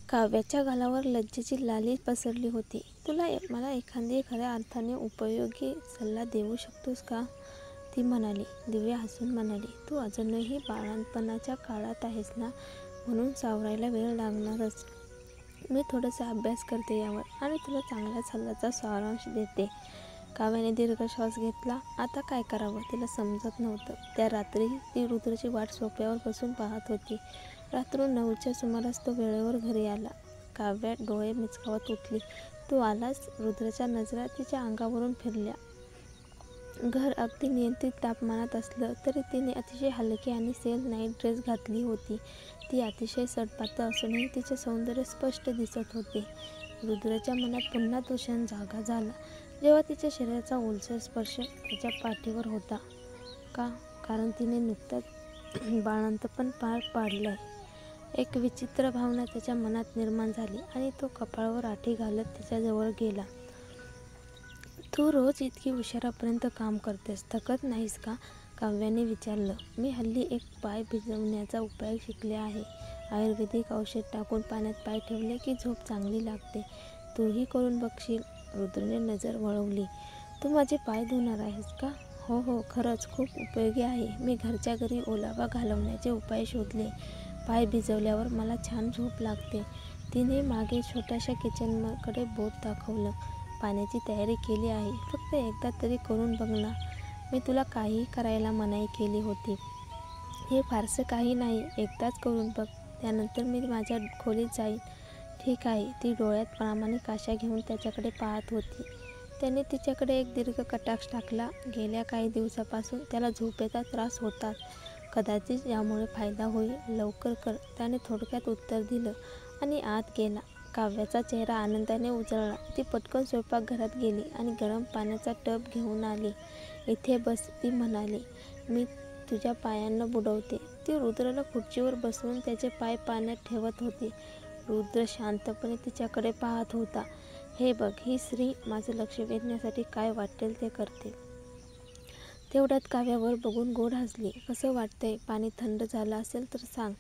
काव्याच्या गालावर लज्जेची लाली पसरली होती. मला एखादी खऱ्या अर्थाने उपयोगी सल्ला देऊ शकतोस का? ती म्हणाली. दिव्या हसून म्हणाली, तू अजूनही बाळंतपणाच्या काळात आहेस ना, म्हणून सावरायला वेळ लागणारच. मी थोडासा अभ्यास करते यावर आणि तुला चांगल्या सल्ल्याचा सारांश देते. काव्याने दीर्घ श्वास घेतला. आता काय करावं तिला समजत नव्हतं. त्या रात्रीही ती रुद्रची वाट सोफ्यावर बसून पाहत होती. रात्री 9च्या सुमारास तो वेळेवर घरी आला. काव्या डोळे मिचकावत उठली. तू आलास? रुद्रच्या नजरा तिच्या अंगावरून फिरल्या. घर अगदी नियंत्रित तापमानात असलं तरी तिने अतिशय हलकी आणि सेल नाईट ड्रेस घातली होती. ती अतिशय सडपातळ असूनही तिचे सौंदर्य स्पष्ट दिसत होते. रुद्रच्या मनात पुन्हा तो क्षण जागा झाला जेव्हा तिच्या शरीराचा ओलसर स्पर्श त्याच्या पाठीवर होता. का? कारण तिने नुकतंच बाळंतपण पार पाडलंय. एक विचित्र भावना त्याच्या मनात निर्माण झाली आणि तो कपाळावर आठी घालत तिच्याजवळ गेला. तू रोज इतकी उशिरापर्यंत काम करतेस, थकत नाहीस का? काव्याने विचारलं. मी हल्ली एक पाय भिजवण्याचा उपाय शिकले आहे. आयुर्वेदिक औषध टाकून पाण्यात पाय ठेवले की झोप चांगली लागते. तूही करून बघशील? रुद्रने नजर वळवली. तू माझे पाय धुणार आहेस का? हो हो, खरंच खूप उपयोगी आहे. मी घरच्या घरी ओलावा घालवण्याचे उपाय शोधले. पाय भिजवल्यावर मला छान झोप लागते. तिने मागे छोट्याशा किचनकडे बोट दाखवलं. पाण्याची तयारी केली आहे. फक्त एकदा तरी करून बघ ना. मी तुला काहीही करायला मनाई केली होती. हे फारसं काही नाही. एकदाच करून बघ. त्यानंतर मी माझ्या खोलीत जाईन. ठीक आहे. ती डोळ्यात प्रामाणिक आशा घेऊन त्याच्याकडे पाहत होती. त्याने तिच्याकडे एक दीर्घ कटाक्ष टाकला. गेल्या काही दिवसापासून त्याला झोपेचा त्रास होता. कदाचित यामुळे फायदा होईल. लवकर कर. त्याने थोडक्यात उत्तर दिलं आणि आत गेला. काव्याचा चेहरा आनंदाने उजळला. ती पटकन स्वयंपाकघरात गेली आणि गरम पाण्याचा टब घेऊन आली. इथे बस, ती म्हणाली. मी तुझ्या पायांना बुडवते. ती रुद्रला खुर्चीवर बसवून त्याचे पाय पाण्यात ठेवत होती. रुद्र शांतपणे तिच्याकडे पाहत होता. हे बघ, ही स्त्री माझं लक्ष वेधण्यासाठी काय वाटेल ते करते. तेवढ्यात काव्यावर बघून गोड हसली. कसं वाटतंय? पाणी थंड झालं असेल तर सांग.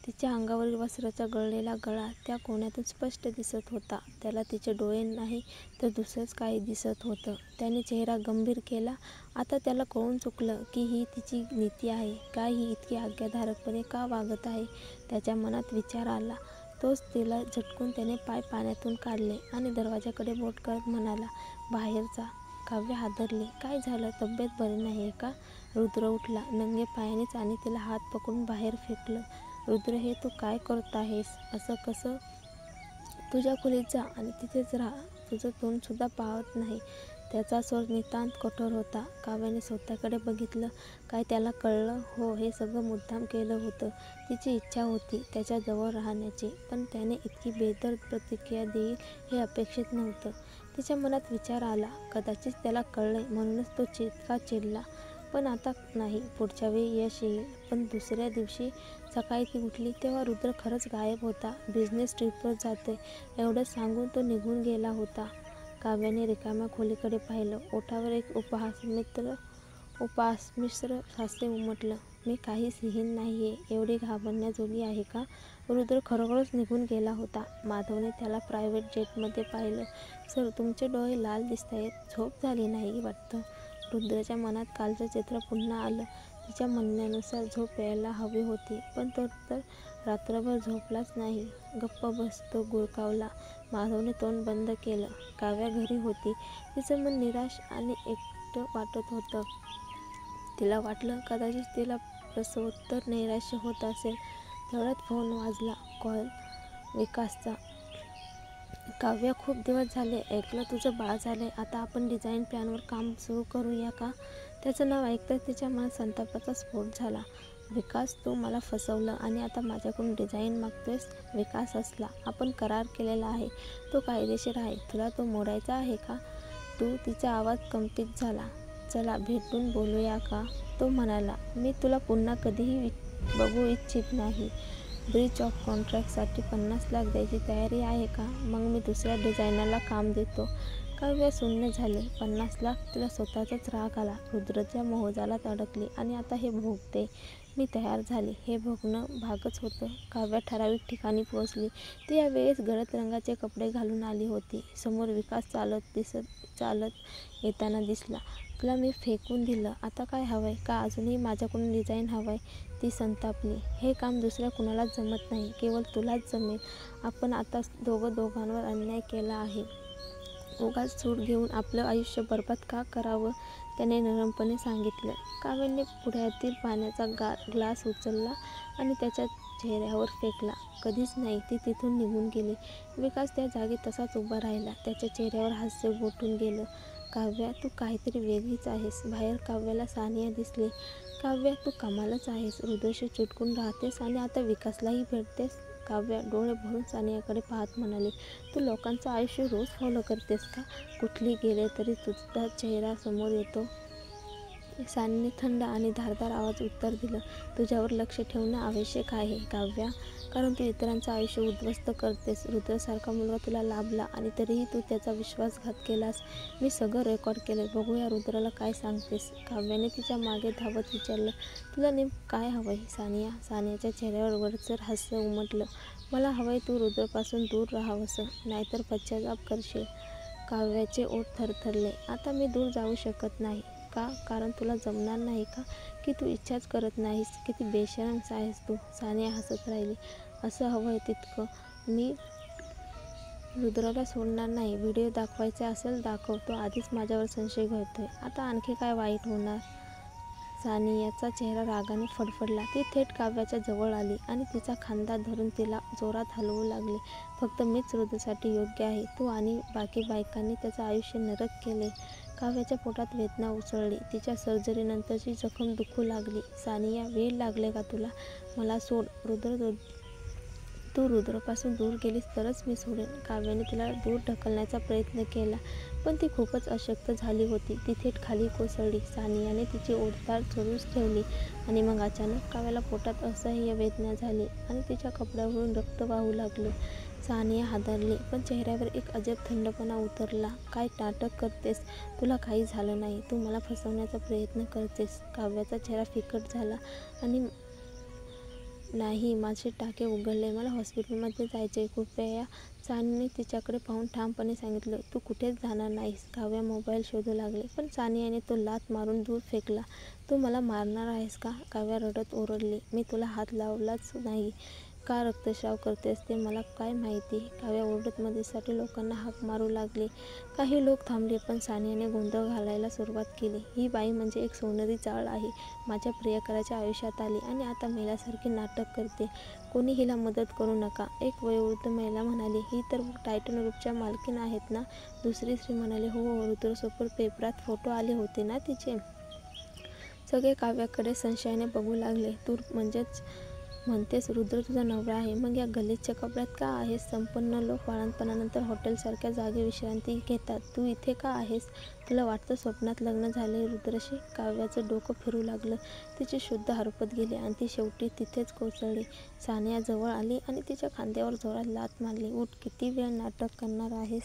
तिच्या अंगावरील वस्त्राचा गळलेला गळा त्या कोण्यातून स्पष्ट दिसत होता. त्याला तिचे डोळे नाही तर दुसरंच काही दिसत होतं. त्याने चेहरा गंभीर केला. आता त्याला कळून चुकलं की ही तिची नीती आहे. का ही इतकी आज्ञाधारकपणे का वागत आहे? त्याच्या मनात विचार आला. तोच तिला झटकून त्याने पाय पाण्यातून काढले आणि दरवाजाकडे बोट करत म्हणाला, बाहेर जा. काव्य हादरली. काय झालं? तब्येत बरी नाही का? रुद्र उठला नंगे पायानेच आणि तिला हात पकडून बाहेर फेकलं. रुद्र, हे तू काय करत आहेस? असं कसं? तुझ्या खोलीत जा आणि तिथेच राहा. तुझं तोंड सुद्धा पाहत नाही. त्याचा स्वर नितांत कठोर होता. काव्याने स्वतःकडे बघितलं. काय त्याला कळलं? हो, हे सगळं मुद्दाम केलं होतं. तिची इच्छा होती त्याच्या जवळ राहण्याची, पण त्याने इतकी बेदर्द प्रतिक्रिया देईल हे अपेक्षित नव्हतं. तिच्या मनात विचार आला. कदाचित त्याला कळलंय म्हणूनच तो इतका चिडला. पण आता नाही. पुढच्या वेळी यश येईल. पण दुसऱ्या दिवशी सकाळी ती उठली तेव्हा रुद्र खरंच गायब होता. बिझनेस ट्रिपवर जातोय एवढं सांगून तो निघून गेला होता. काव्याने रिकाम्या खोलीकडे पाहिलं. ओठावर एक उपहासमिश्र हास्य उमटलं. मी काही सिहीन नाहीये. एवढी घाबरण्याजोगी आहे का? रुद्र खरोखरच निघून गेला होता. माधवने त्याला प्रायव्हेट जेटमध्ये पाहिलं. सर, तुमचे डोळे लाल दिसतायत. झोप झाली नाही वाटतं. रुद्रच्या मनात कालचं चित्र पुन्हा आलं. तिच्या म्हणण्यानुसार झोप यायला हवी होती, पण तो तर रात्रभर झोपलाच नाही. गप्प बस, तो गुरकावला. माधवने तोंड बंद केलं. काव्या घरी होती. तिचं मन निराश आणि एकटं वाटत होतं. तिला वाटलं कदाचित तिला प्रसवोत्तर नैराश्य होत असेल. तेवढ्यात फोन वाजला. कॉल विकासचा. काव्या, खूप दिवस झाले. ऐकलं तुझं बाळ झालंय. आता आपण डिझाईन प्लॅनवर काम सुरू करूया का? त्याचं नाव ऐकताच तिच्या मनात संतापाचा स्फोट झाला. विकास, तू मला फसवलं आणि आता माझ्याकडून डिझाईन मागतोयस? विकास हसला. आपण करार केलेला आहे. तो कायदेशीर आहे. तुला तो मोडायचा आहे का? तिचा आवाज कंपित झाला. चला भेटून बोलूया का? तो म्हणाला. मी तुला पुन्हा कधीही बघू इच्छित नाही. ब्रीच ऑफ कॉन्ट्रॅक्टसाठी 50 लाख द्यायची तयारी आहे का? मग मी दुसऱ्या डिझायनरला काम देतो. काव्य शून्य झाले. 50 लाख तिला स्वतःचाच राग आला. रुद्रच्या मोहजालात अडकली आणि आता हे भोगते. मी तयार झाले. हे भोगणं भागच होतं. काव्या ठराविक ठिकाणी पोहोचली. ती यावेळेस गडद रंगाचे कपडे घालून आली होती. समोर विकास चालत येताना दिसला. तुला मी फेकून दिलं. आता काय हवंय? का अजूनही माझ्याकडून डिझाईन हवंय? ती संतापली. हे काम दुसऱ्या कुणालाच जमत नाही. केवळ तुलाच जमेल. आपण आता दोघांवर अन्याय केला आहे. उगाच सूट घेऊन आपलं आयुष्य बरबाद का करावं? त्याने नरमपणे सांगितलं. काव्याने पुढ्यातील पाण्याचा ग्लास उचलला आणि त्याच्या चेहऱ्यावर फेकला. कधीच नाही. ती तिथून निघून गेली. विकास त्या जागी तसाच उभा राहिला. त्याच्या चेहऱ्यावर हास्य गोठून गेलं. काव्या, तू काहीतरी वेगळीच आहेस. बाहेर काव्याला सानिया दिसली. काव्या, तू कमालच आहेस. रुद्रशी चिटकून राहतेस आणि आता विकासलाही भेटतेस. काव्या डोळे भरून सानियाकडे पाहत म्हणाली. तू लोकांचं आयुष्य रोज फॉलो करतेस का? कुठली गेले तरी तुझा चेहरा समोर येतो. सानीने थंड आणि धारदार आवाज उत्तर दिलं. तुझ्यावर लक्ष ठेवणं आवश्यक आहे काव्या, कारण तू इतरांचं आयुष्य उद्ध्वस्त करतेस. रुद्रसारखा मुलगा तुला लाभला आणि तरीही तू त्याचा विश्वासघात केलास. मी सगळं रेकॉर्ड केलंय. बघूया रुद्रला काय सांगतेस. काव्याने तिच्या मागे धावत विचारलं. तुला नेमकं काय हवंय सानिया? सानियाच्या चेहऱ्यावर वरचर हास्य उमटलं. मला हवंय तू रुद्रपासून दूर राहावंस, नाहीतर पश्चाताप करशील. काव्याचे ओठ थरथरले. आता मी दूर जाऊ शकत नाही. का? कारण तुला जमणार नाही का? की तू इच्छाच करत नाहीस? किती बेशरम आहेस तू. सानिया हसत राहिली. असं हवंय तितकं मी रुद्रला सोडणार नाही. व्हिडिओ दाखवायचा असेल दाखव. तो आधीच माझ्यावर संशय घेतोय. आता आणखी काय वाईट होणार? सानियाचा चेहरा रागाने फडफडला. ती थेट काव्याच्या जवळ आली आणि तिचा खांदा धरून तिला जोरात हलवू लागली. फक्त मीच रुद्रसाठी योग्य आहे. तू आणि बाकी बायकांनी त्याचं आयुष्य नरक केलंय. काव्याच्या पोटात वेदना उसळली. तिच्या सर्जरीनंतरची जखम दुखू लागली. सानिया, वेड लागले का तुला? मला सोड. तू रुद्रपासून दूर गेलीस तरच मी सोडेन. काव्याने तिला दूर ढकलण्याचा प्रयत्न केला, पण ती खूपच अशक्त झाली होती. ती थेट खाली कोसळली. सानियाने तिची ओढताण सुरूच ठेवली आणि मग अचानक काव्याला पोटात असह्य वेदना झाली आणि तिच्या कपड्यावरून रक्त वाहू लागलं. सानिया हादरली, पण चेहऱ्यावर एक अजब थंडपणा उतरला. काय नाटक करतेस? तुला काही झालं नाही. तू मला फसवण्याचा प्रयत्न करतेस. काव्याचा चेहरा फिकट झाला आणि नाही, माझे टाके उघडले. मला हॉस्पिटलमध्ये जायचंय. कृपया. सानियाने तिच्याकडे पाहून ठामपणे सांगितलं. तू कुठेच जाणार नाहीस. काव्या मोबाईल शोधू लागली, पण सानियाने तो लाथ मारून दूर फेकला. तू मला मारणार आहेस का? काव्या रडत ओरडली. मी तुला हात लावलाच नाही. का रक्तस्राव करतेस ते मला काय माहिती? काव्या ओरडत मदतीसाठी लोकांना हाक मारू लागली. काही लोक थांबले, पण सानियाने गोंधळ घालायला सुरुवात केली. ही बाई म्हणजे एक सोनेरी चाळ आहे. माझ्या प्रियकराच्या आयुष्यात आली आणि आता मेल्यासारखी नाटक करते. कोणी हिला मदत करू नका. एक वयोवृद्ध महिला म्हणाली. ही तर टायटन ग्रुपच्या मालकीण आहेत ना? दुसरी स्त्री म्हणाली. हो, रुद्रसोबत पेपरात फोटो आले होते ना तिचे. सगळे काव्याकडे संशयाने बघू लागले. तू म्हणतेस रुद्र तुझा नवरा आहे, मग या गलिच्छ कपड्यात का आहेस? संपन्न लोक बाळंतपणानंतर हॉटेलसारख्या जागी विश्रांती घेतात. तू इथे का आहेस? तुला वाटतं स्वप्नात लग्न झालंय रुद्रशी? काव्याचं डोकं फिरू लागलं. तिची शुद्ध हरपत गेली आणि ती शेवटी तिथेच कोसळली. सानिया जवळ आली आणि तिच्या खांद्यावर जोरात लाथ मारली. उठ. किती वेळ नाटक करणार आहेस?